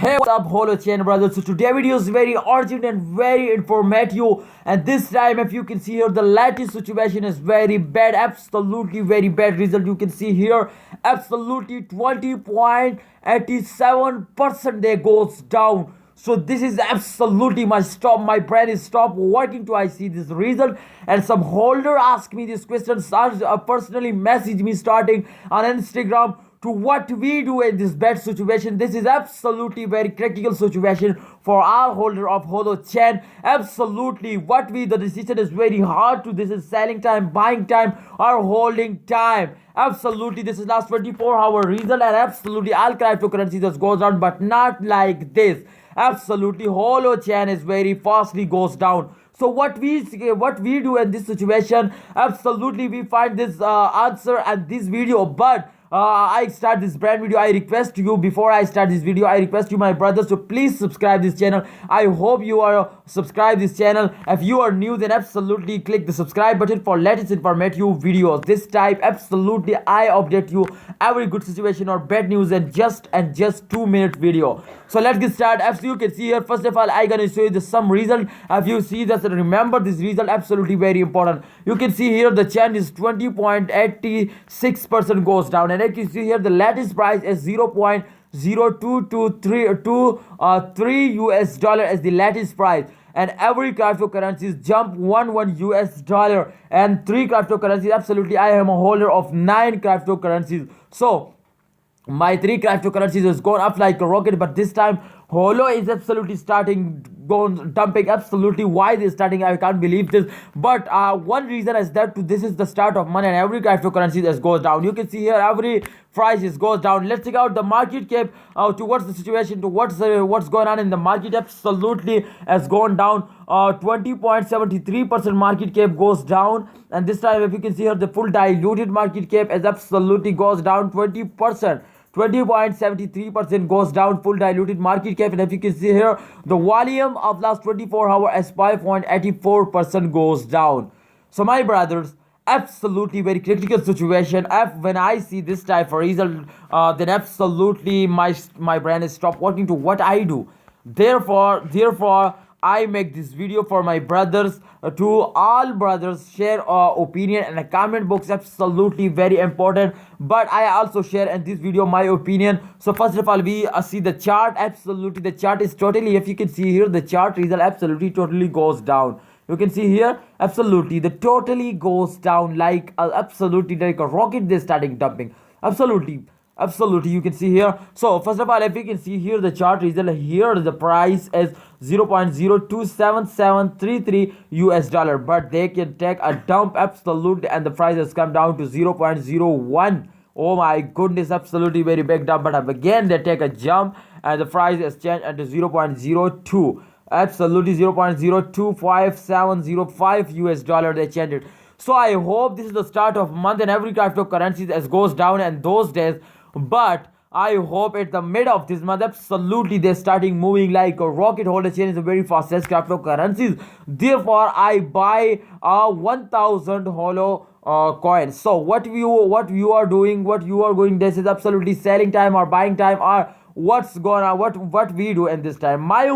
Hey, what's up, Holochain brothers? So today video is very urgent and very informative. And this time, if you can see here, the latest situation is very bad, absolutely very bad result. You can see here, absolutely 20.87% they goes down. So this is absolutely my brain is stop working to I see this result. And some holder ask me this question, personally message me starting on Instagram to what we do in this bad situation. This is absolutely very critical situation for our holder of Holochain. Absolutely what we the decision is very hard to, this is selling time, buying time, or holding time. Absolutely this is last 24-hour result, and absolutely all cryptocurrency just goes down, but not like this. Absolutely Holochain is very fastly goes down. So what we do in this situation, absolutely we find this answer and this video. But I start this brand video, I request you, before I start this video, I request you my brothers to please subscribe this channel. I hope you are subscribe this channel. If you are new, then absolutely click the subscribe button for latest informative videos this type. Absolutely I update you every good situation or bad news in just 2-minute video. So let's get started. As you can see here, first of all I gonna show you some result. If you see this, remember this result absolutely very important. You can see here the change is 20.86% goes down, and if you see here the latest price is 0.02223 US dollar as the latest price. And every cryptocurrencies jump one US dollar, and 3 cryptocurrencies. Absolutely I am a holder of 9 cryptocurrencies. So my 3 cryptocurrencies has gone up like a rocket, but this time Holo is absolutely starting going dumping. Absolutely why they're starting, I can't believe this. But one reason is that this is the start of money, and every cryptocurrency that goes down. You can see here every price is goes down. Let's check out the market cap towards the situation, to what's going on in the market. Absolutely has gone down 20.73% market cap goes down. And this time if you can see here, the full diluted market cap is absolutely goes down 20%. 20.73% goes down full diluted market cap. And if you can see here, the volume of last 24 hours is 5.84% goes down. So my brothers, absolutely very critical situation. When I see this type of result, then absolutely my brain is stop working to what I do. Therefore I make this video for my brothers. To all brothers, share opinion in the comment box, absolutely very important. But I also share in this video my opinion. So first of all we see the chart. Absolutely the chart is totally, if you can see here, the chart result absolutely totally goes down. You can see here, absolutely the totally goes down like absolutely like a rocket. They're starting dumping. Absolutely you can see here. So first of all, if you can see here the chart result, here the price is 0.027733 US dollar, but they can take a dump absolutely, and the price has come down to 0.01. Oh my goodness, absolutely very big dump. But again they take a jump, and the price has changed into 0.02. Absolutely 0.025705 US dollar they changed it. So I hope this is the start of month, and every cryptocurrency as goes down in those days. But I hope at the mid of this month, absolutely they're starting moving like a rocket. Holochain is the very fastest cryptocurrencies. Therefore I buy 1000 Holo coins. So what you are doing, this is absolutely selling time or buying time, or what's going on, what we do in this time. My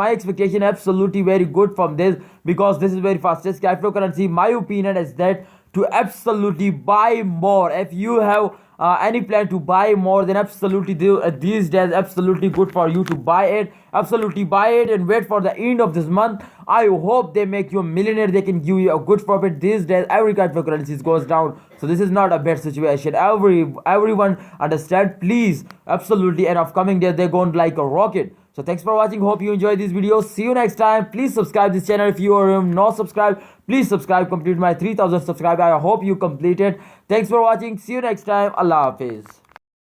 expectation absolutely very good from this, because this is very fastest cryptocurrency. My opinion is that to absolutely buy more. If you have any plan to buy more, then absolutely these days absolutely good for you to buy it. Absolutely buy it and wait for the end of this month. I hope they make you a millionaire. They can give you a good profit. These days every cryptocurrency goes down, so this is not a bad situation. Everyone understand, please. Absolutely, and upcoming days they're going like a rocket. So thanks for watching. Hope you enjoyed this video. See you next time. Please subscribe this channel. If you are not subscribed, please subscribe. Complete my 3000 subscribers. I hope you complete it. Thanks for watching. See you next time. Allah Hafiz.